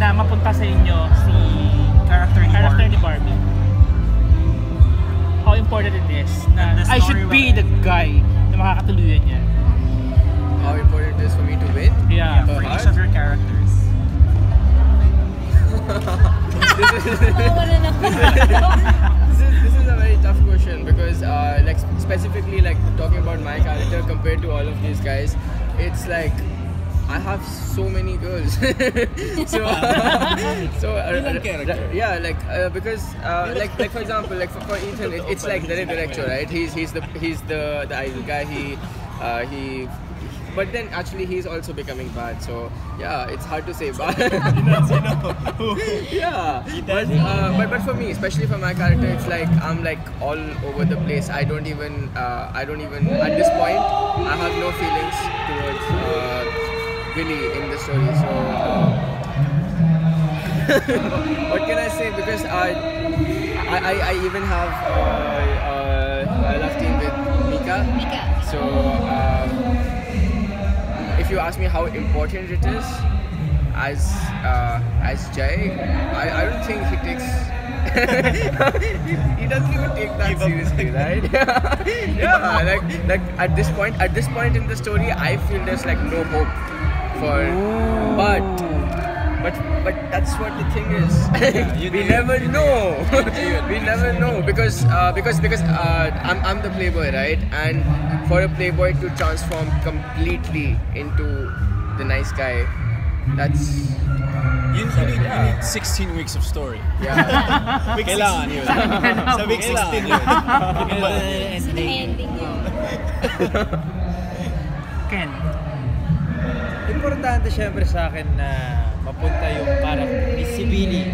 na mapunta sa inyo si Character ni Barbie. How important it is na And the I should story be the guy na makakatuluyan niya. How important it is for me to win? Yeah. For each of your characters. This is a very tough question because like specifically like talking about my character compared to all of these guys, it's like I have so many girls. so yeah, like because like for example, like for Ethan, it's like the director, right? He's the idol guy. He but then actually he's also becoming bad, so yeah, it's hard to say bad. Yeah, but for me, especially for my character, it's like I'm like all over the place. I don't even at this point I have no feelings towards Billy in the story. So what can I say? Because I even have a love team with Mika. So if you ask me how important it is as Jay, I don't think he takes he doesn't even take that seriously, right? Yeah, like at this point in the story, I feel there's like no hope for, but that's what the thing is. We never know. We never know because I'm the playboy, right? And for a playboy to transform completely into the nice guy, that's you need 16 weeks of story. yeah. Kailangan yun. Sa week 16 yun. Ending yun. Ken. Importante syempre sa akin na mapunta yung parang si Billy